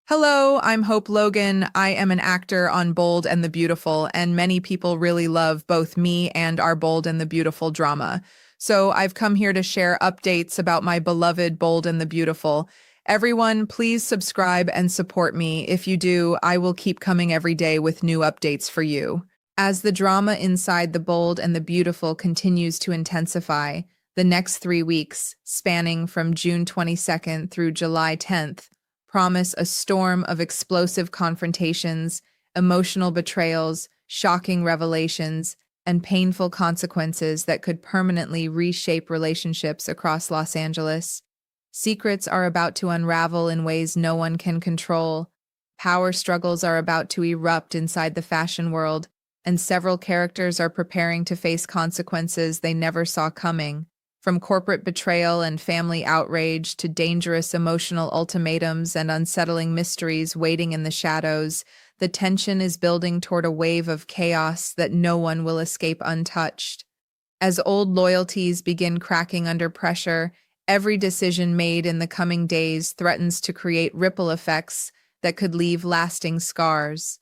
Hello, I'm Hope Logan. I am an actor on Bold and the Beautiful, and many people really love both me and our Bold and the Beautiful drama. So I've come here to share updates about my beloved Bold and the Beautiful. Everyone, please subscribe and support me. If you do, I will keep coming every day with new updates for you. As the drama inside the Bold and the Beautiful continues to intensify, the next 3 weeks, spanning from June 22nd through July 10th, promise a storm of explosive confrontations, emotional betrayals, shocking revelations, and painful consequences that could permanently reshape relationships across Los Angeles. Secrets are about to unravel in ways no one can control. Power struggles are about to erupt inside the fashion world, and several characters are preparing to face consequences they never saw coming. From corporate betrayal and family outrage to dangerous emotional ultimatums and unsettling mysteries waiting in the shadows, the tension is building toward a wave of chaos that no one will escape untouched. As old loyalties begin cracking under pressure, every decision made in the coming days threatens to create ripple effects that could leave lasting scars.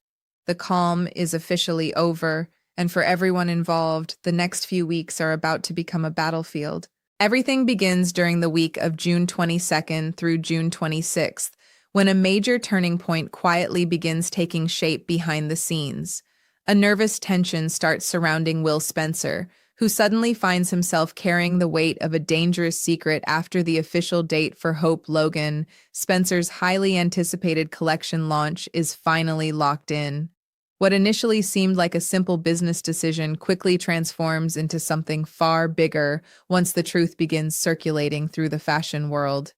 The calm is officially over, and for everyone involved, the next few weeks are about to become a battlefield. Everything begins during the week of June 22nd through June 26th, when a major turning point quietly begins taking shape behind the scenes. A nervous tension starts surrounding Will Spencer, who suddenly finds himself carrying the weight of a dangerous secret after the official date for Hope Logan. Spencer's highly anticipated collection launch is finally locked in. What initially seemed like a simple business decision quickly transforms into something far bigger once the truth begins circulating through the fashion world.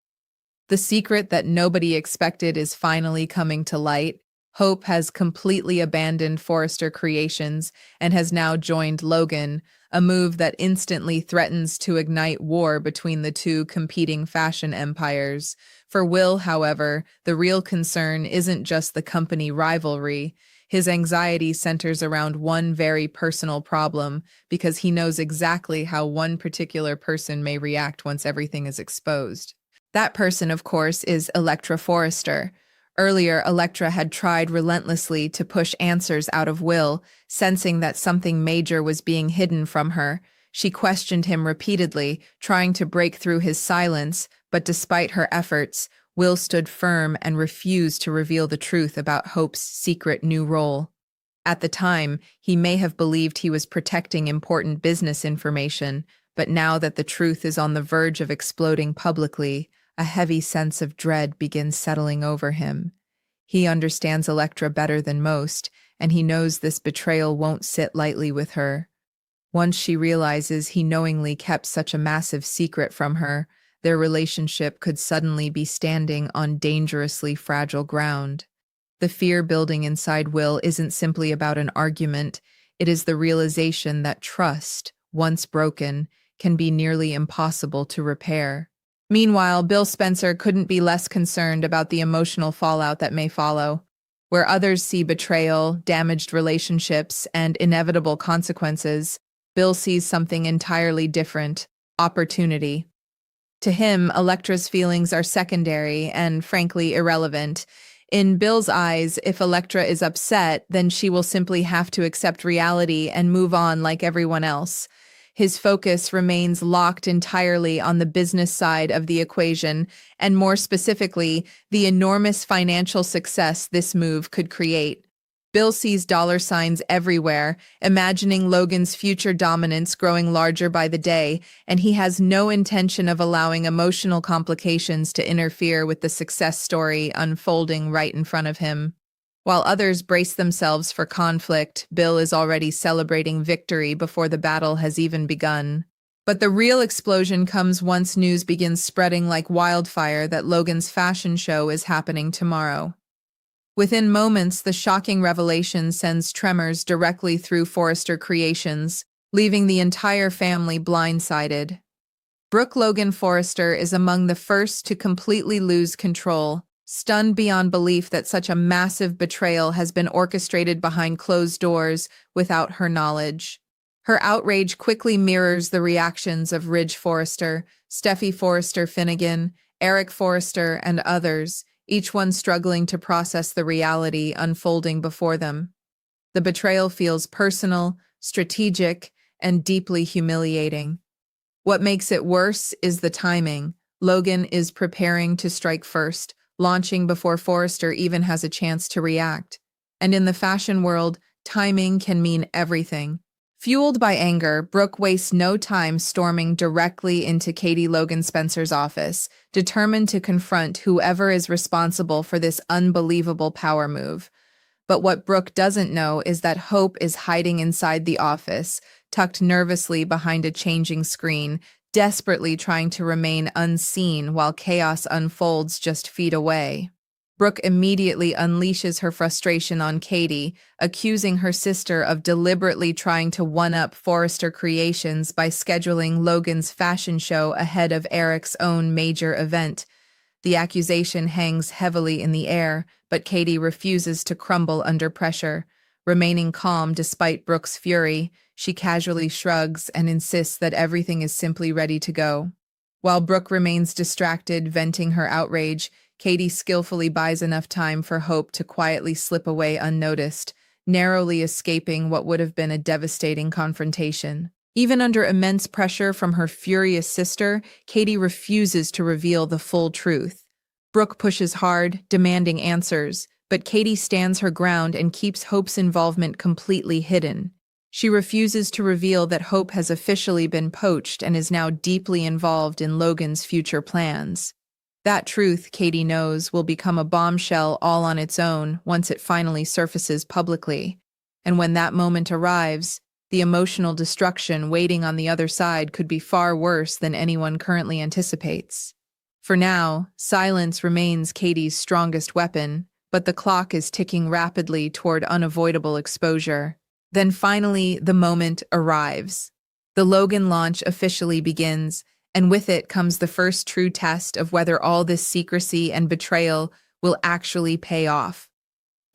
The secret that nobody expected is finally coming to light. Hope has completely abandoned Forrester Creations and has now joined Logan, a move that instantly threatens to ignite war between the two competing fashion empires. For Will, however, the real concern isn't just the company rivalry. His anxiety centers around one very personal problem because he knows exactly how one particular person may react once everything is exposed. That person, of course, is Elektra Forrester. Earlier, Elektra had tried relentlessly to push answers out of Will, sensing that something major was being hidden from her. She questioned him repeatedly, trying to break through his silence, but despite her efforts, Will stood firm and refused to reveal the truth about Hope's secret new role. At the time, he may have believed he was protecting important business information, but now that the truth is on the verge of exploding publicly, a heavy sense of dread begins settling over him. He understands Elektra better than most, and he knows this betrayal won't sit lightly with her. Once she realizes he knowingly kept such a massive secret from her, their relationship could suddenly be standing on dangerously fragile ground. The fear building inside Will isn't simply about an argument, it is the realization that trust, once broken, can be nearly impossible to repair. Meanwhile, Bill Spencer couldn't be less concerned about the emotional fallout that may follow. Where others see betrayal, damaged relationships, and inevitable consequences, Bill sees something entirely different: opportunity. To him, Elektra's feelings are secondary and, frankly, irrelevant. In Bill's eyes, if Elektra is upset, then she will simply have to accept reality and move on like everyone else. His focus remains locked entirely on the business side of the equation, and more specifically, the enormous financial success this move could create. Bill sees dollar signs everywhere, imagining Logan's future dominance growing larger by the day, and he has no intention of allowing emotional complications to interfere with the success story unfolding right in front of him. While others brace themselves for conflict, Bill is already celebrating victory before the battle has even begun. But the real explosion comes once news begins spreading like wildfire that Logan's fashion show is happening tomorrow. Within moments, the shocking revelation sends tremors directly through Forrester Creations, leaving the entire family blindsided. Brooke Logan Forrester is among the first to completely lose control, stunned beyond belief that such a massive betrayal has been orchestrated behind closed doors without her knowledge. Her outrage quickly mirrors the reactions of Ridge Forrester, Steffy Forrester Finnegan, Eric Forrester, and others, each one struggling to process the reality unfolding before them. The betrayal feels personal, strategic, and deeply humiliating. What makes it worse is the timing. Logan is preparing to strike first, launching before Forrester even has a chance to react. And in the fashion world, timing can mean everything. Fueled by anger, Brooke wastes no time storming directly into Katie Logan Spencer's office, determined to confront whoever is responsible for this unbelievable power move. But what Brooke doesn't know is that Hope is hiding inside the office, tucked nervously behind a changing screen, desperately trying to remain unseen while chaos unfolds just feet away. Brooke immediately unleashes her frustration on Katie, accusing her sister of deliberately trying to one-up Forrester Creations by scheduling Logan's fashion show ahead of Eric's own major event. The accusation hangs heavily in the air, but Katie refuses to crumble under pressure. Remaining calm despite Brooke's fury, she casually shrugs and insists that everything is simply ready to go. While Brooke remains distracted, venting her outrage, Katie skillfully buys enough time for Hope to quietly slip away unnoticed, narrowly escaping what would have been a devastating confrontation. Even under immense pressure from her furious sister, Katie refuses to reveal the full truth. Brooke pushes hard, demanding answers, but Katie stands her ground and keeps Hope's involvement completely hidden. She refuses to reveal that Hope has officially been poached and is now deeply involved in Logan's future plans. That truth, Katie knows, will become a bombshell all on its own once it finally surfaces publicly. And when that moment arrives, the emotional destruction waiting on the other side could be far worse than anyone currently anticipates. For now, silence remains Katie's strongest weapon, but the clock is ticking rapidly toward unavoidable exposure. Then finally, the moment arrives. The Logan launch officially begins, and with it comes the first true test of whether all this secrecy and betrayal will actually pay off.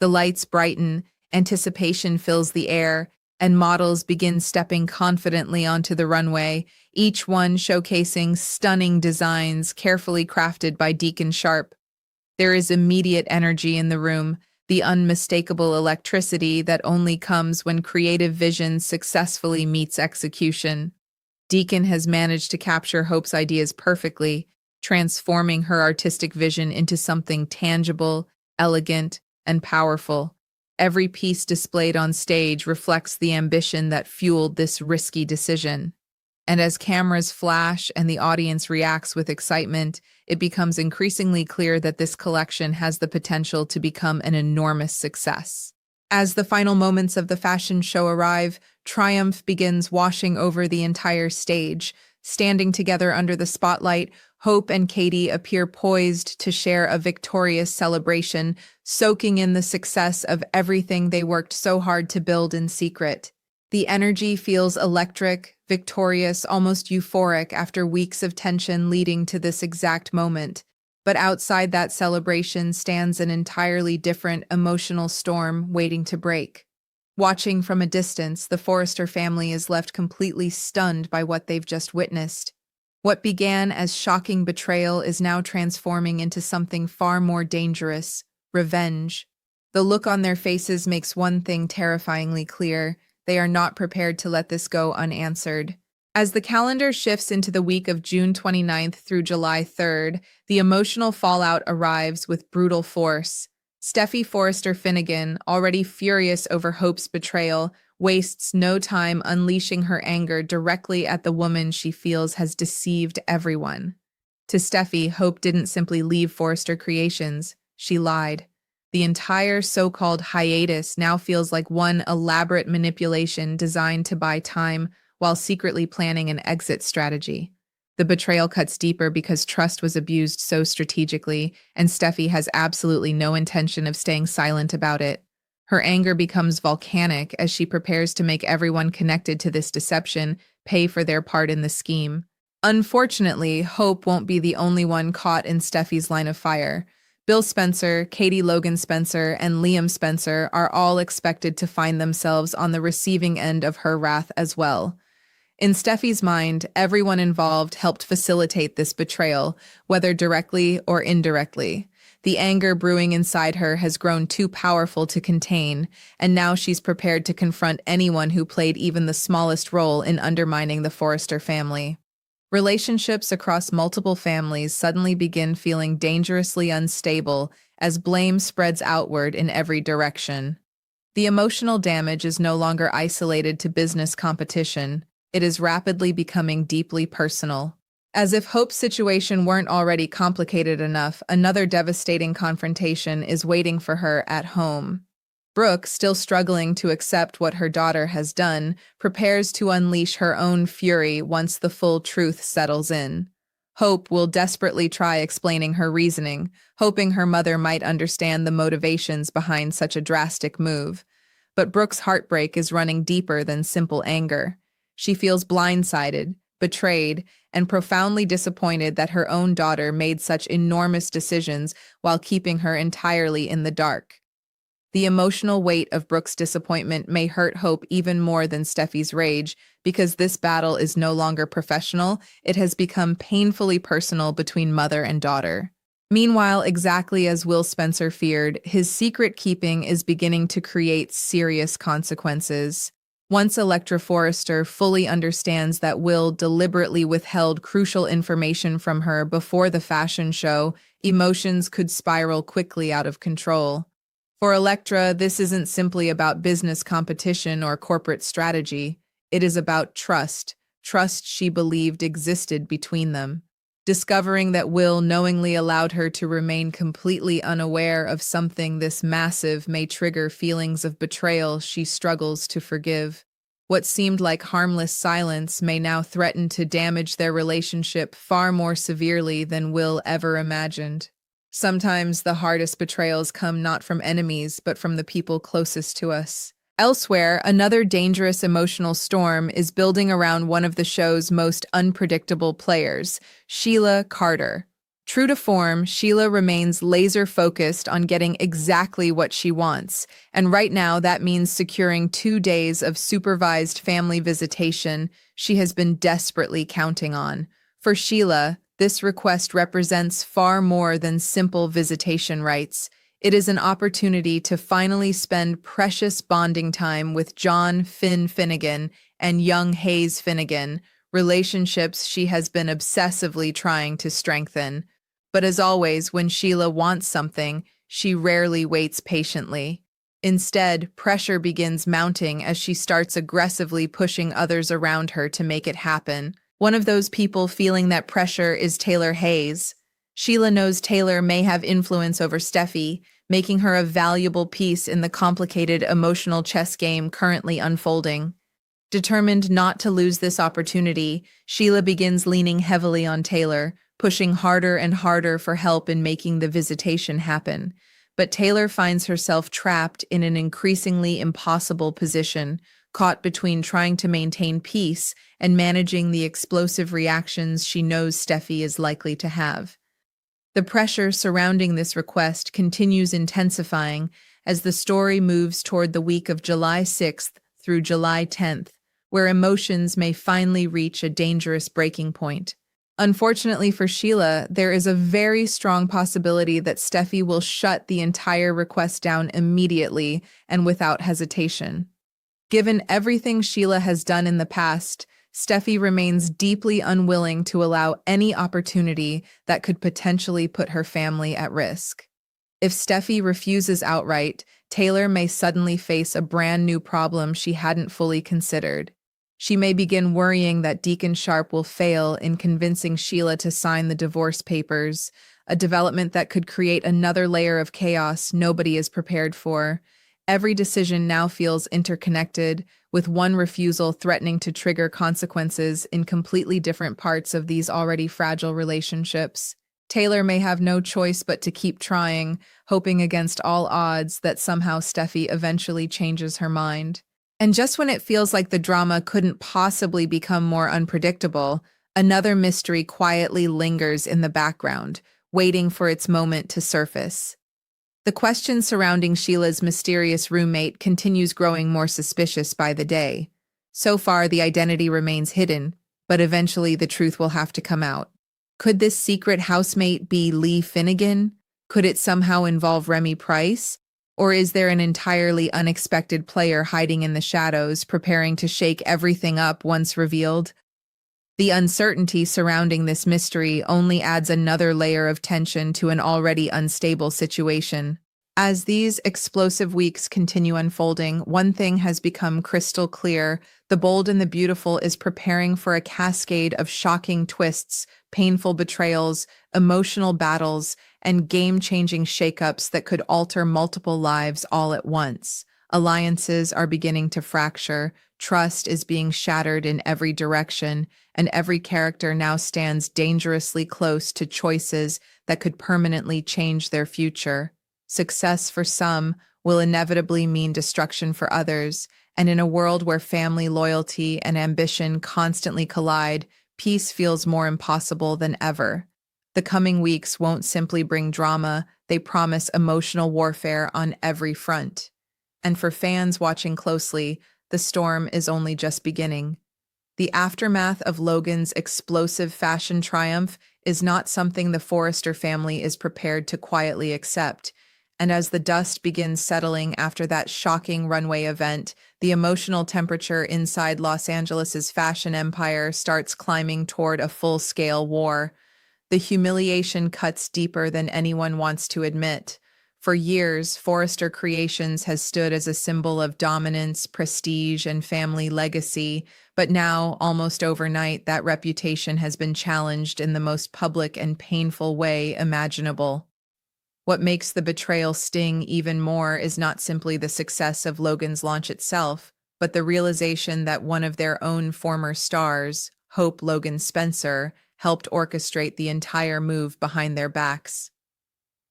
The lights brighten, anticipation fills the air, and models begin stepping confidently onto the runway, each one showcasing stunning designs carefully crafted by Deacon Sharp. There is immediate energy in the room, the unmistakable electricity that only comes when creative vision successfully meets execution. Deacon has managed to capture Hope's ideas perfectly, transforming her artistic vision into something tangible, elegant, and powerful. Every piece displayed on stage reflects the ambition that fueled this risky decision. And as cameras flash and the audience reacts with excitement, it becomes increasingly clear that this collection has the potential to become an enormous success. As the final moments of the fashion show arrive, triumph begins washing over the entire stage. Standing together under the spotlight, Hope and Katie appear poised to share a victorious celebration, soaking in the success of everything they worked so hard to build in secret. The energy feels electric, victorious, almost euphoric after weeks of tension leading to this exact moment. But outside that celebration stands an entirely different emotional storm waiting to break. Watching from a distance, the Forrester family is left completely stunned by what they've just witnessed. What began as shocking betrayal is now transforming into something far more dangerous: revenge. The look on their faces makes one thing terrifyingly clear: they are not prepared to let this go unanswered. As the calendar shifts into the week of June 29th through July 3rd, the emotional fallout arrives with brutal force. Steffy Forrester Finnegan, already furious over Hope's betrayal, wastes no time unleashing her anger directly at the woman she feels has deceived everyone. To Steffy, Hope didn't simply leave Forrester Creations, she lied. The entire so-called hiatus now feels like one elaborate manipulation designed to buy time while secretly planning an exit strategy. The betrayal cuts deeper because trust was abused so strategically, and Steffy has absolutely no intention of staying silent about it. Her anger becomes volcanic as she prepares to make everyone connected to this deception pay for their part in the scheme. Unfortunately, Hope won't be the only one caught in Steffy's line of fire. Bill Spencer, Katie Logan Spencer, and Liam Spencer are all expected to find themselves on the receiving end of her wrath as well. In Steffy's mind, everyone involved helped facilitate this betrayal, whether directly or indirectly. The anger brewing inside her has grown too powerful to contain, and now she's prepared to confront anyone who played even the smallest role in undermining the Forrester family. Relationships across multiple families suddenly begin feeling dangerously unstable as blame spreads outward in every direction. The emotional damage is no longer isolated to business competition. It is rapidly becoming deeply personal. As if Hope's situation weren't already complicated enough, another devastating confrontation is waiting for her at home. Brooke, still struggling to accept what her daughter has done, prepares to unleash her own fury once the full truth settles in. Hope will desperately try explaining her reasoning, hoping her mother might understand the motivations behind such a drastic move. But Brooke's heartbreak is running deeper than simple anger. She feels blindsided, betrayed, and profoundly disappointed that her own daughter made such enormous decisions while keeping her entirely in the dark. The emotional weight of Brooke's disappointment may hurt Hope even more than Steffy's rage, because this battle is no longer professional, it has become painfully personal between mother and daughter. Meanwhile, exactly as Will Spencer feared, his secret keeping is beginning to create serious consequences. Once Electra Forrester fully understands that Will deliberately withheld crucial information from her before the fashion show, emotions could spiral quickly out of control. For Electra, this isn't simply about business competition or corporate strategy. It is about trust she believed existed between them. Discovering that Will knowingly allowed her to remain completely unaware of something this massive may trigger feelings of betrayal she struggles to forgive. What seemed like harmless silence may now threaten to damage their relationship far more severely than Will ever imagined. Sometimes the hardest betrayals come not from enemies, but from the people closest to us. Elsewhere, another dangerous emotional storm is building around one of the show's most unpredictable players, Sheila Carter. True to form, Sheila remains laser-focused on getting exactly what she wants, and right now that means securing 2 days of supervised family visitation she has been desperately counting on. For Sheila, this request represents far more than simple visitation rights. It is an opportunity to finally spend precious bonding time with John Finn Finnegan and young Hayes Finnegan, relationships she has been obsessively trying to strengthen. But as always, when Sheila wants something, she rarely waits patiently. Instead, pressure begins mounting as she starts aggressively pushing others around her to make it happen. One of those people feeling that pressure is Taylor Hayes. Sheila knows Taylor may have influence over Steffy, making her a valuable piece in the complicated emotional chess game currently unfolding. Determined not to lose this opportunity, Sheila begins leaning heavily on Taylor, pushing harder and harder for help in making the visitation happen. But Taylor finds herself trapped in an increasingly impossible position, caught between trying to maintain peace and managing the explosive reactions she knows Steffy is likely to have. The pressure surrounding this request continues intensifying as the story moves toward the week of July 6th through July 10th, where emotions may finally reach a dangerous breaking point. Unfortunately for Sheila, there is a very strong possibility that Steffy will shut the entire request down immediately and without hesitation. Given everything Sheila has done in the past, Steffy remains deeply unwilling to allow any opportunity that could potentially put her family at risk. If Steffy refuses outright, Taylor may suddenly face a brand new problem she hadn't fully considered. She may begin worrying that Deacon Sharp will fail in convincing Sheila to sign the divorce papers, a development that could create another layer of chaos nobody is prepared for. Every decision now feels interconnected, with one refusal threatening to trigger consequences in completely different parts of these already fragile relationships. Taylor may have no choice but to keep trying, hoping against all odds that somehow Steffy eventually changes her mind. And just when it feels like the drama couldn't possibly become more unpredictable, another mystery quietly lingers in the background, waiting for its moment to surface. The question surrounding Sheila's mysterious roommate continues growing more suspicious by the day. So far, the identity remains hidden, but eventually the truth will have to come out. Could this secret housemate be Lee Finnegan? Could it somehow involve Remy Price? Or is there an entirely unexpected player hiding in the shadows, preparing to shake everything up once revealed? The uncertainty surrounding this mystery only adds another layer of tension to an already unstable situation. As these explosive weeks continue unfolding, one thing has become crystal clear. The Bold and the Beautiful is preparing for a cascade of shocking twists, painful betrayals, emotional battles, and game-changing shakeups that could alter multiple lives all at once. Alliances are beginning to fracture, trust is being shattered in every direction, and every character now stands dangerously close to choices that could permanently change their future. Success for some will inevitably mean destruction for others, and in a world where family loyalty and ambition constantly collide, peace feels more impossible than ever. The coming weeks won't simply bring drama, they promise emotional warfare on every front. And for fans watching closely, the storm is only just beginning. The aftermath of Logan's explosive fashion triumph is not something the Forrester family is prepared to quietly accept. And as the dust begins settling after that shocking runway event, the emotional temperature inside Los Angeles's fashion empire starts climbing toward a full-scale war. The humiliation cuts deeper than anyone wants to admit. For years, Forrester Creations has stood as a symbol of dominance, prestige, and family legacy, but now, almost overnight, that reputation has been challenged in the most public and painful way imaginable. What makes the betrayal sting even more is not simply the success of Logan's launch itself, but the realization that one of their own former stars, Hope Logan Spencer, helped orchestrate the entire move behind their backs.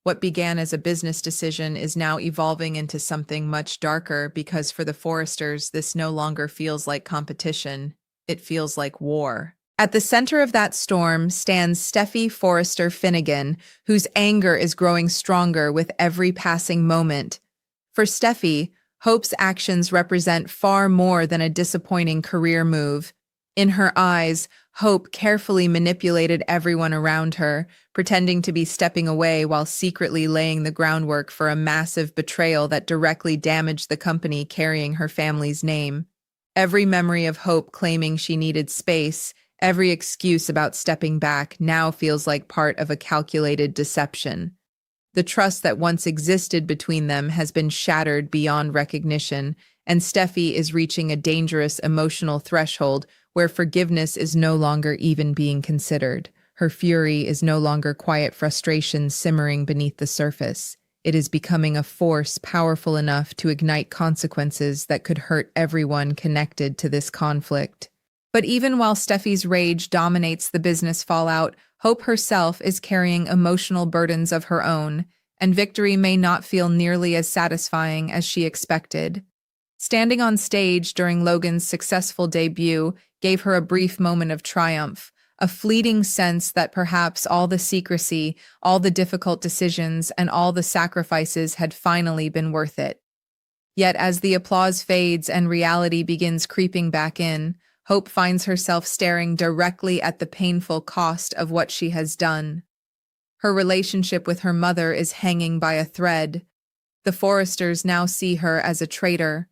What began as a business decision is now evolving into something much darker because for the Forresters, this no longer feels like competition. It feels like war. At the center of that storm stands Steffy Forrester Finnegan, whose anger is growing stronger with every passing moment. For Steffy, Hope's actions represent far more than a disappointing career move. In her eyes, Hope carefully manipulated everyone around her, pretending to be stepping away while secretly laying the groundwork for a massive betrayal that directly damaged the company carrying her family's name. Every memory of Hope claiming she needed space, every excuse about stepping back now feels like part of a calculated deception. The trust that once existed between them has been shattered beyond recognition, and Steffy is reaching a dangerous emotional threshold where forgiveness is no longer even being considered. Her fury is no longer quiet frustration simmering beneath the surface. It is becoming a force powerful enough to ignite consequences that could hurt everyone connected to this conflict. But even while Steffy's rage dominates the business fallout, Hope herself is carrying emotional burdens of her own, and victory may not feel nearly as satisfying as she expected. Standing on stage during Logan's successful debut gave her a brief moment of triumph, a fleeting sense that perhaps all the secrecy, all the difficult decisions, and all the sacrifices had finally been worth it. Yet as the applause fades and reality begins creeping back in, Hope finds herself staring directly at the painful cost of what she has done. Her relationship with her mother is hanging by a thread. The Forresters now see her as a traitor,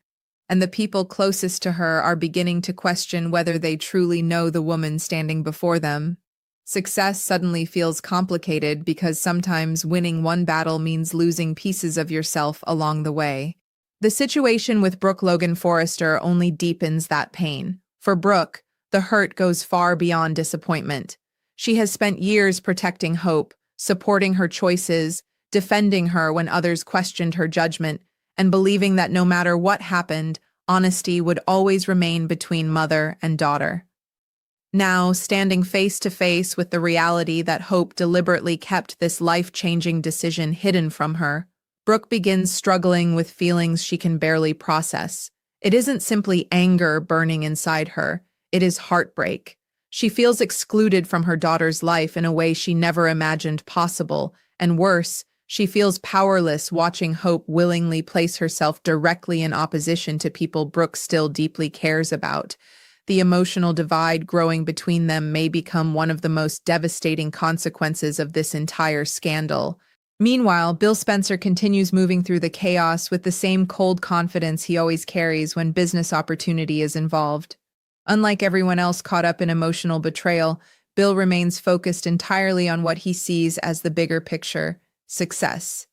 and the people closest to her are beginning to question whether they truly know the woman standing before them. Success suddenly feels complicated because sometimes winning one battle means losing pieces of yourself along the way. The situation with Brooke Logan Forrester only deepens that pain. For Brooke, the hurt goes far beyond disappointment. She has spent years protecting Hope, supporting her choices, defending her when others questioned her judgment, and believing that no matter what happened, honesty would always remain between mother and daughter. Now, standing face to face with the reality that Hope deliberately kept this life-changing decision hidden from her, Brooke begins struggling with feelings she can barely process. It isn't simply anger burning inside her, it is heartbreak. She feels excluded from her daughter's life in a way she never imagined possible, and worse, she feels powerless watching Hope willingly place herself directly in opposition to people Brooke still deeply cares about. The emotional divide growing between them may become one of the most devastating consequences of this entire scandal. Meanwhile, Bill Spencer continues moving through the chaos with the same cold confidence he always carries when business opportunity is involved. Unlike everyone else caught up in emotional betrayal, Bill remains focused entirely on what he sees as the bigger picture: success.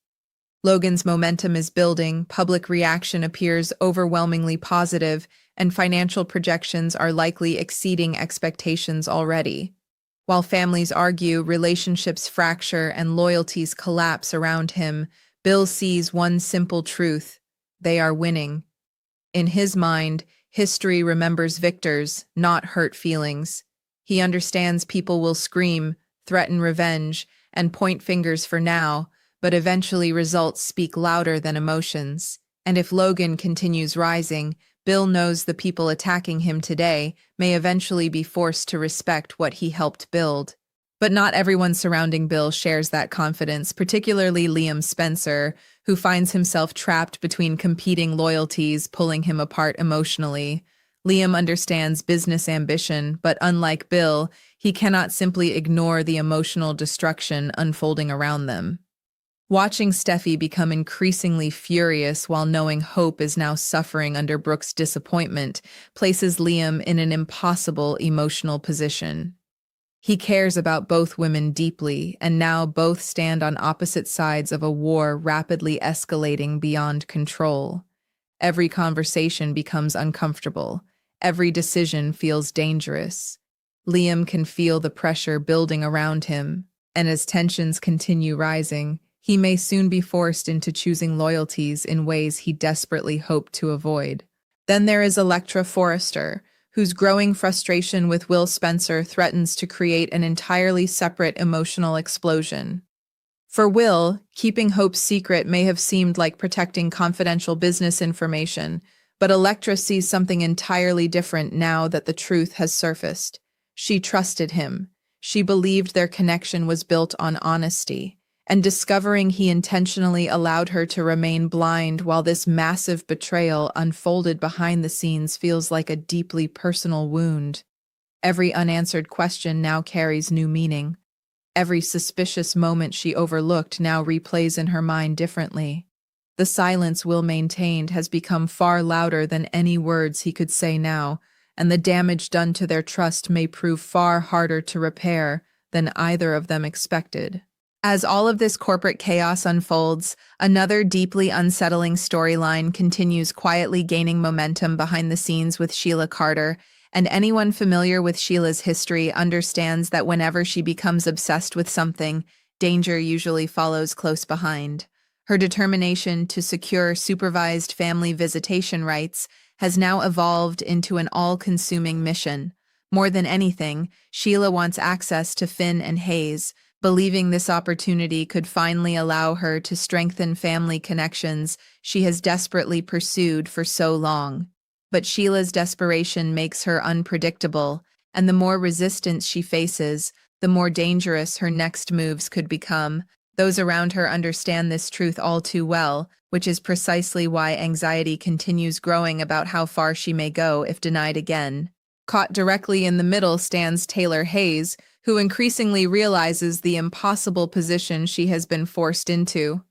Logan's momentum is building, public reaction appears overwhelmingly positive, and financial projections are likely exceeding expectations already. While families argue, relationships fracture, and loyalties collapse around him, Bill sees one simple truth: they are winning. In his mind, history remembers victors, not hurt feelings. He understands people will scream, threaten revenge, and point fingers for now, but eventually results speak louder than emotions. And if Logan continues rising, Bill knows the people attacking him today may eventually be forced to respect what he helped build. But not everyone surrounding Bill shares that confidence, particularly Liam Spencer, who finds himself trapped between competing loyalties, pulling him apart emotionally. Liam understands business ambition, but unlike Bill, he cannot simply ignore the emotional destruction unfolding around them. Watching Steffi become increasingly furious while knowing Hope is now suffering under Brooke's disappointment places Liam in an impossible emotional position. He cares about both women deeply, and now both stand on opposite sides of a war rapidly escalating beyond control. Every conversation becomes uncomfortable. Every decision feels dangerous. Liam can feel the pressure building around him, and as tensions continue rising, he may soon be forced into choosing loyalties in ways he desperately hoped to avoid. Then there is Electra Forrester, whose growing frustration with Will Spencer threatens to create an entirely separate emotional explosion. For Will, keeping Hope's secret may have seemed like protecting confidential business information, but Electra sees something entirely different now that the truth has surfaced. She trusted him. She believed their connection was built on honesty. And discovering he intentionally allowed her to remain blind while this massive betrayal unfolded behind the scenes feels like a deeply personal wound. Every unanswered question now carries new meaning. Every suspicious moment she overlooked now replays in her mind differently. The silence Will maintained has become far louder than any words he could say now, and the damage done to their trust may prove far harder to repair than either of them expected. As all of this corporate chaos unfolds, another deeply unsettling storyline continues quietly gaining momentum behind the scenes with Sheila Carter, and anyone familiar with Sheila's history understands that whenever she becomes obsessed with something, danger usually follows close behind. Her determination to secure supervised family visitation rights has now evolved into an all-consuming mission. More than anything, Sheila wants access to Finn and Hayes, believing this opportunity could finally allow her to strengthen family connections she has desperately pursued for so long. But Sheila's desperation makes her unpredictable, and the more resistance she faces, the more dangerous her next moves could become. Those around her understand this truth all too well, which is precisely why anxiety continues growing about how far she may go if denied again. Caught directly in the middle stands Taylor Hayes, who increasingly realizes the impossible position she has been forced into.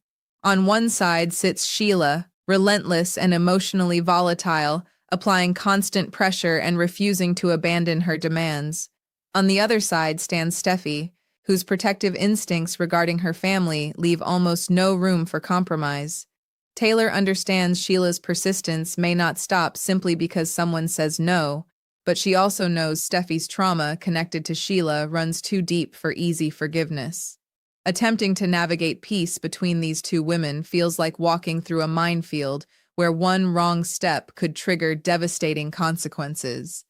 On one side sits Sheila, relentless and emotionally volatile, applying constant pressure and refusing to abandon her demands. On the other side stands Steffi, whose protective instincts regarding her family leave almost no room for compromise. Taylor understands Sheila's persistence may not stop simply because someone says no, but she also knows Steffi's trauma connected to Sheila runs too deep for easy forgiveness. Attempting to navigate peace between these two women feels like walking through a minefield where one wrong step could trigger devastating consequences.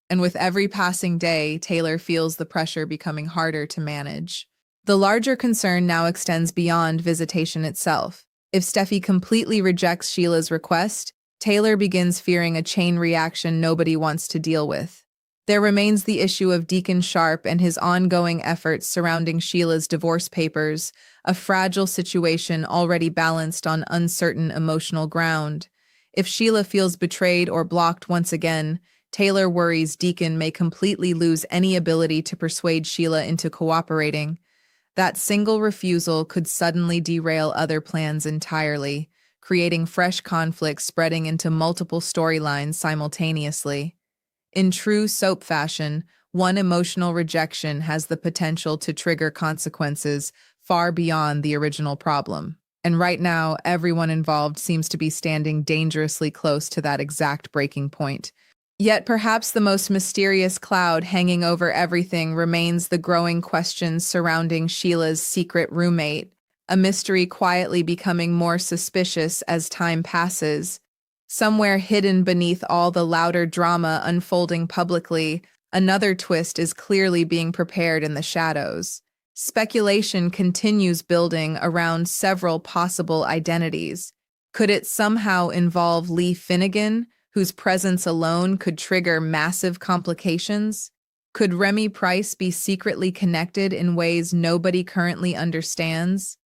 And with every passing day, Taylor feels the pressure becoming harder to manage. The larger concern now extends beyond visitation itself. If Steffi completely rejects Sheila's request, Taylor begins fearing a chain reaction nobody wants to deal with. There remains the issue of Deacon Sharp and his ongoing efforts surrounding Sheila's divorce papers, a fragile situation already balanced on uncertain emotional ground. If Sheila feels betrayed or blocked once again, Taylor worries Deacon may completely lose any ability to persuade Sheila into cooperating. That single refusal could suddenly derail other plans entirely, creating fresh conflicts spreading into multiple storylines simultaneously. In true soap fashion, one emotional rejection has the potential to trigger consequences far beyond the original problem. And right now, everyone involved seems to be standing dangerously close to that exact breaking point. Yet perhaps the most mysterious cloud hanging over everything remains the growing questions surrounding Sheila's secret roommate, a mystery quietly becoming more suspicious as time passes. Somewhere hidden beneath all the louder drama unfolding publicly, another twist is clearly being prepared in the shadows. Speculation continues building around several possible identities. Could it somehow involve Lee Finnegan, whose presence alone could trigger massive complications? Could Remy Price be secretly connected in ways nobody currently understands?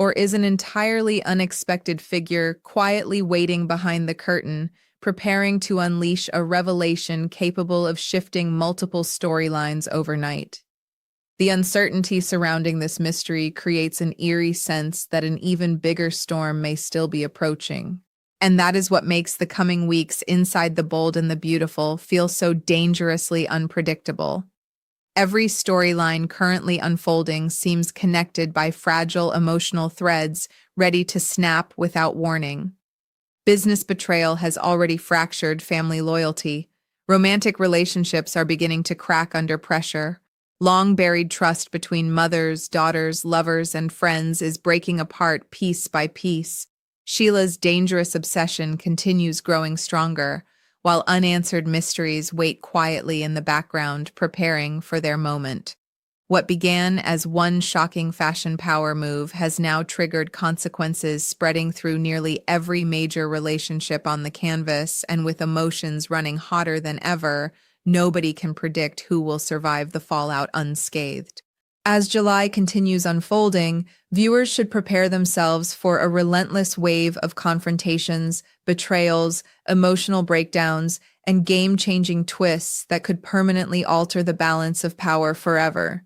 Or is an entirely unexpected figure quietly waiting behind the curtain, preparing to unleash a revelation capable of shifting multiple storylines overnight? The uncertainty surrounding this mystery creates an eerie sense that an even bigger storm may still be approaching. And that is what makes the coming weeks inside the Bold and the Beautiful feel so dangerously unpredictable. Every storyline currently unfolding seems connected by fragile emotional threads ready to snap without warning. Business betrayal has already fractured family loyalty. Romantic relationships are beginning to crack under pressure. Long-buried trust between mothers, daughters, lovers, and friends is breaking apart piece by piece. Sheila's dangerous obsession continues growing stronger, while unanswered mysteries wait quietly in the background, preparing for their moment. What began as one shocking fashion power move has now triggered consequences spreading through nearly every major relationship on the canvas, and with emotions running hotter than ever, nobody can predict who will survive the fallout unscathed. As July continues unfolding, viewers should prepare themselves for a relentless wave of confrontations, betrayals, emotional breakdowns, and game-changing twists that could permanently alter the balance of power forever.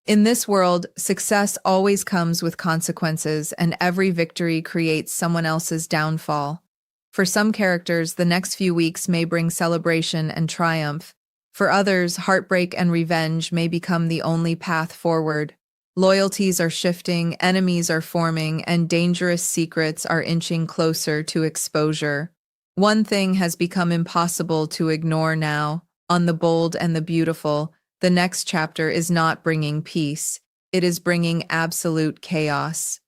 In this world, success always comes with consequences, and every victory creates someone else's downfall. For some characters, the next few weeks may bring celebration and triumph. For others, heartbreak and revenge may become the only path forward. Loyalties are shifting, enemies are forming, and dangerous secrets are inching closer to exposure. One thing has become impossible to ignore now. On the Bold and the Beautiful, the next chapter is not bringing peace. It is bringing absolute chaos.